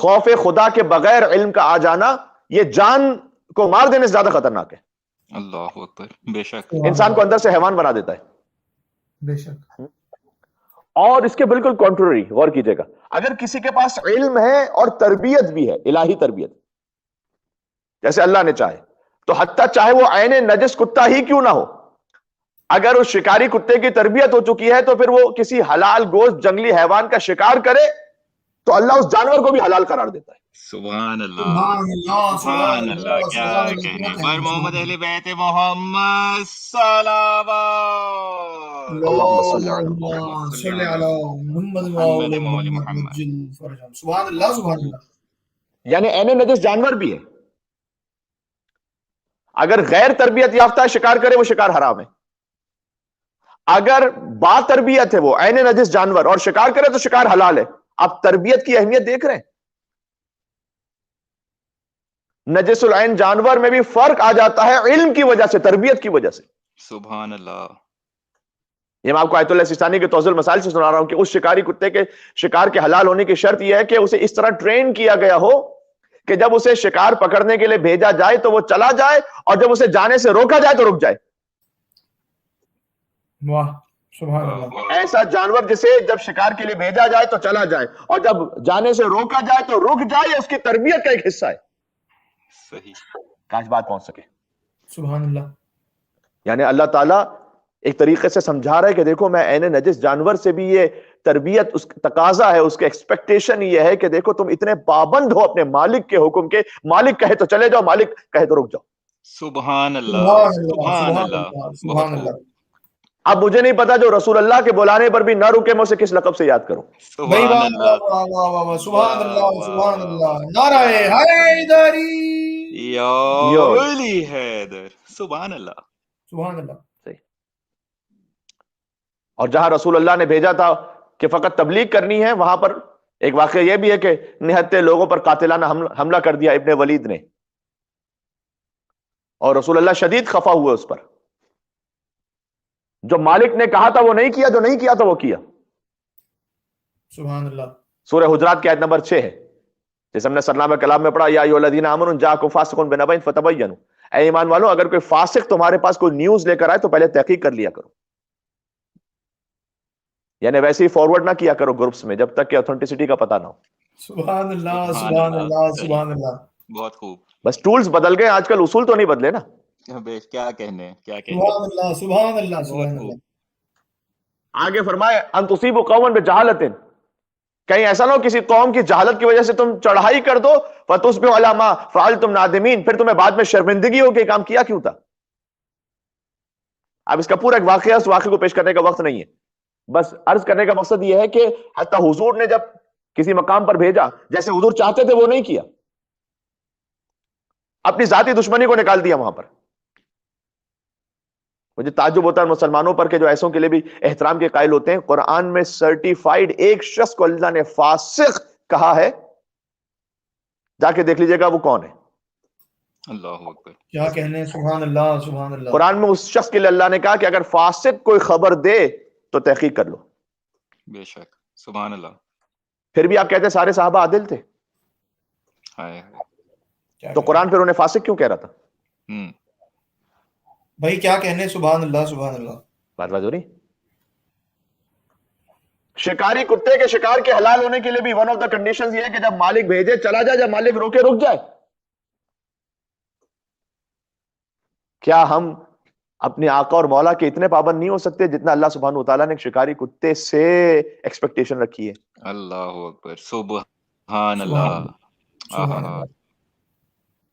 خوف خدا کے بغیر علم کا آ جانا یہ جان کو مار دینے سے زیادہ خطرناک ہے. اللہ اکبر. بے شک انسان کو اندر سے حیوان بنا دیتا ہے. بے شک. اور اس کے بالکل کنٹرری غور کیجئے گا, اگر کسی کے پاس علم ہے اور تربیت بھی ہے, الہی تربیت, جیسے اللہ نے چاہے, تو حتیٰ چاہے وہ عین نجس کتا ہی کیوں نہ ہو, اگر اس شکاری کتے کی تربیت ہو چکی ہے تو پھر وہ کسی حلال گوشت جنگلی حیوان کا شکار کرے تو اللہ اس جانور کو بھی حلال قرار دیتا ہے. سبحان اللہ سبحان اللہ سبحان اللہ. کیا کہنے پر محمد اہل بیت محمد صلوات. اللہم صلی علی اللہم صلی علی محمد محمد وآل محمد. محمد. سبحان اللہ سبحان اللہ. یعنی عین نجس جانور بھی ہے, اگر غیر تربیت یافتہ شکار کرے وہ شکار حرام ہے, اگر با تربیت ہے وہ عین نجس جانور اور شکار کرے تو شکار حلال ہے. آپ تربیت کی اہمیت دیکھ رہے ہیں, نجس العین جانور میں بھی فرق آ جاتا ہے علم کی وجہ سے, تربیت کی وجہ سے. سبحان اللہ. یہ میں آپ کو آیت اللہ سستانی کے توضیح المسائل سے سنا رہا ہوں کہ اس شکاری کتے کے شکار کے حلال ہونے کی شرط یہ ہے کہ اسے اس طرح ٹرین کیا گیا ہو کہ جب اسے شکار پکڑنے کے لیے بھیجا جائے تو وہ چلا جائے, اور جب اسے جانے سے روکا جائے تو رک جائے. واہ سبحان اللہ. ایسا جانور جسے جب شکار کے لیے بھیجا جائے تو چلا جائے, اور جب جانے سے روکا جائے تو رک جائے, یہ اس کی تربیت کا ایک حصہ ہے. صحیح. کاش بات پہنچ سکے. سبحان اللہ. یعنی اللہ تعالیٰ ایک طریقے سے سمجھا رہا ہے کہ دیکھو میں عین نجس جانور سے بھی یہ تربیت اس تقاضا ہے, اس کے ایکسپیکٹیشن یہ ہے کہ دیکھو تم اتنے پابند ہو اپنے مالک کے حکم کے, مالک کہے تو چلے جاؤ, مالک کہے تو رک جاؤ. سبحان اللہ سبحان اللہ. سبحان اللہ. اب مجھے نہیں پتا جو رسول اللہ کے بلانے پر بھی نہ رکے میں اسے کس لقب سے یاد کروں. بھائی سبحان اللہ. سبحان اللہ سبحان اللہ. نعرہ حیدری یا ولی حیدر. سبحان اللہ. سبحان اللہ. اور جہاں رسول اللہ نے بھیجا تھا کہ فقط تبلیغ کرنی ہے, وہاں پر ایک واقعہ یہ بھی ہے کہ نہتے لوگوں پر قاتلانہ حملہ کر دیا ابن ولید نے, اور رسول اللہ شدید خفا ہوئے اس پر. جو مالک نے کہا تھا وہ نہیں کیا, جو نہیں کیا تھا وہ کیا. سبحان اللہ. سورہ حجرات کی آیت نمبر 6 ہے, جیسے ہم نے سرنامہ کلام میں پڑھا, یا ایھا الذین آمنوا جاءکم فاسق بنبأ فتبینوا, اے ایمان والو اگر کوئی فاسق تمہارے پاس کوئی نیوز لے کر آئے تو پہلے تحقیق کر لیا کرو. یعنی ویسے ہی فارورڈ نہ کیا کرو گروپس میں جب تک کہ اتھینٹسٹی کا پتہ نہ ہو. سبحان اللہ سبحان اللہ سبحان اللہ. بہت خوب. بس ٹولز بدل گئے, آج کل اصول تو نہیں بدلے نا. کیا کہنے کیا کہنے. سبحان اللہ سبحان اللہ سبحان اللہ. آگے فرمائے ان تصیبوا قوما بجہالۃ, کہیں ایسا نہ ہو کسی قوم کی جہالت کی وجہ سے تم چڑھائی کر دو, فتصبحوا علی ما فعلتم نادمین, پھر تمہیں بعد میں شرمندگی ہو کہ یہ کام کیا کیوں تھا. اب اس کا پورا ایک واقعہ, اس واقعے کو پیش کرنے کا وقت نہیں ہے, بس عرض کرنے کا مقصد یہ ہے کہ حتی حضور نے جب کسی مقام پر بھیجا, جیسے حضور چاہتے تھے وہ نہیں کیا, اپنی ذاتی دشمنی کو نکال دیا وہاں پر. مجھے تعجب ہوتا ہے مسلمانوں پر کہ جو ایسوں کے لیے بھی احترام کے قائل ہوتے ہیں. قرآن میں سرٹیفائیڈ ایک شخص کو اللہ نے فاسق کہا ہے, جا کے دیکھ لیجئے گا وہ کون ہے. اللہ اکبر. کیا کہنے. سبحان اللہ سبحان اللہ. قرآن میں اس شخص کے لیے اللہ نے کہا کہ اگر فاسق کوئی خبر دے تو تحقیق کر لو. بے شک. سبحان اللہ. پھر بھی آپ کہتے ہیں سارے صحابہ عادل تھے, تو قرآن پھر انہیں فاسق کیوں کہہ رہا تھا؟ بھائی کیا کہنے. سبحان اللہ سبحان اللہ. بات ہو رہی. شکاری کتے کے شکار کے حلال ہونے کے لیے بھی ون آف دا کنڈیشنز یہ ہے کہ جب مالک بھیجے چلا جائے, جب مالک روکے رک جائے. کیا ہم اپنے آقا اور مولا کے اتنے پابند نہیں ہو سکتے جتنا اللہ سبحانہ وتعالیٰ نے شکاری کتے سے ایکسپیکٹیشن رکھی ہے؟ اللہ اکبر. سبحان اللہ.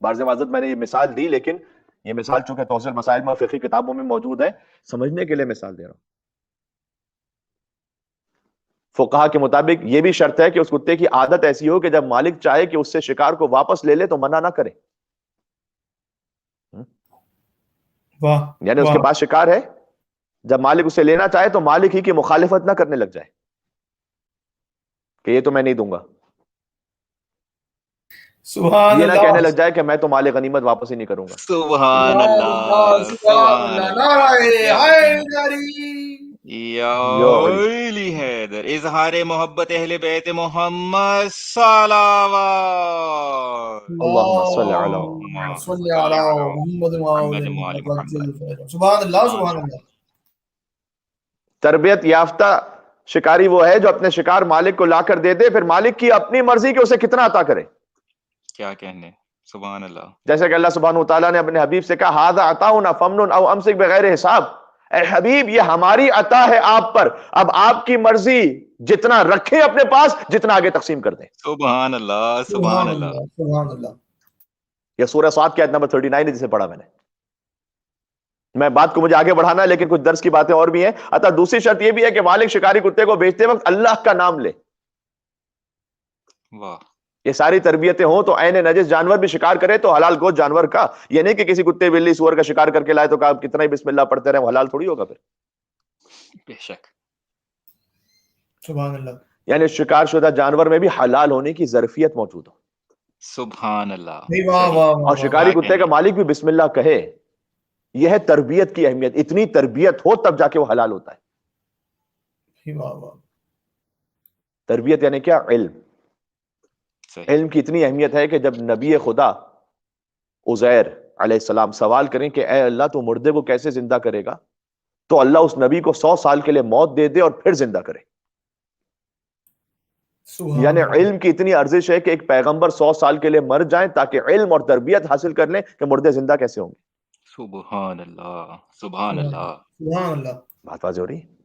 بارز معذرت میں نے یہ مثال دی, لیکن یہ مثال چونکہ توضیح المسائل میں فقہی کتابوں میں موجود ہے, سمجھنے کے لیے مثال دے رہا ہوں. فقہا کے مطابق یہ بھی شرط ہے کہ اس کتے کی عادت ایسی ہو کہ جب مالک چاہے کہ اس سے شکار کو واپس لے لے تو منع نہ کرے. یعنی اس کے پاس شکار ہے, جب مالک اسے لینا چاہے تو مالک ہی کی مخالفت نہ کرنے لگ جائے کہ یہ تو میں نہیں دوں گا. سبحان یہ نہ اللہ. کہنے لگ جائے کہ میں تو مال غنیمت واپس ہی نہیں کروں گا. سبحان اللہ. سبحان اللہ. نعرہ حیدری. یا علی حیدر اظہار محبت اہل بیت محمد صلوات اللہم صلی علی اللہم صلی علی محمد وآل محمد. سبحان اللہ سبحان اللہ. تربیت یافتہ شکاری وہ ہے جو اپنے شکار مالک کو لا کر دے دے، پھر مالک کی اپنی مرضی کہ اسے کتنا عطا کرے. کیا کہنے، سبحان اللہ. جیسے کہ اللہ سبحانہ وتعالیٰ نے اپنے حبیب سے کہا ھذا عطاؤنا فمنن او امسک بغیر حساب، اے حبیب یہ ہماری عطا ہے آپ پر، اب آپ کی مرضی، جتنا رکھیں اپنے پاس، جتنا آگے تقسیم کر دیں. سبحان اللہ سبحان اللہ. سبحان اللہ. یہ سورہ صاد کی آیت نمبر 39 ہے جسے پڑھا میں نے. میں بات کو مجھے آگے بڑھانا ہے لیکن کچھ درس کی باتیں اور بھی ہیں. اتا دوسری شرط یہ بھی ہے کہ مالک شکاری کتے کو بیچتے وقت اللہ کا نام لے. واہ. یہ ساری تربیتیں ہوں تو عین نجس جانور بھی شکار کرے تو حلال گوشت جانور کا، یہ نہیں کہ کسی کتے بلی سور کا شکار کر کے لائے تو کہا کتنا ہی بسم اللہ پڑھتے رہے وہ حلال تھوڑی ہوگا پھر. بے شک. سبحان اللہ. یعنی شکار شدہ جانور میں بھی حلال ہونے کی ظرفیت موجود ہو. سبحان اللہ. واہ واہ. اور شکاری کتے کا مالک بھی بسم اللہ کہے. یہ ہے تربیت کی اہمیت. اتنی تربیت ہو تب جا کے وہ حلال ہوتا ہے. واہ واہ. تربیت یعنی کیا؟ علم. علم کی اتنی اہمیت ہے کہ جب نبی خدا عزیر علیہ السلام سوال کریں کہ اے اللہ تو مردے کو کیسے زندہ کرے گا، تو اللہ اس نبی کو 100 سال کے لیے موت دے دے اور پھر زندہ کرے. یعنی علم کی اتنی ارزش ہے کہ ایک پیغمبر 100 سال کے لیے مر جائیں تاکہ علم اور تربیت حاصل کر لیں کہ مردے زندہ کیسے ہوں گے. سبحان اللہ سبحان اللہ. سبحان اللہ. بات واضح ہو رہی ہے؟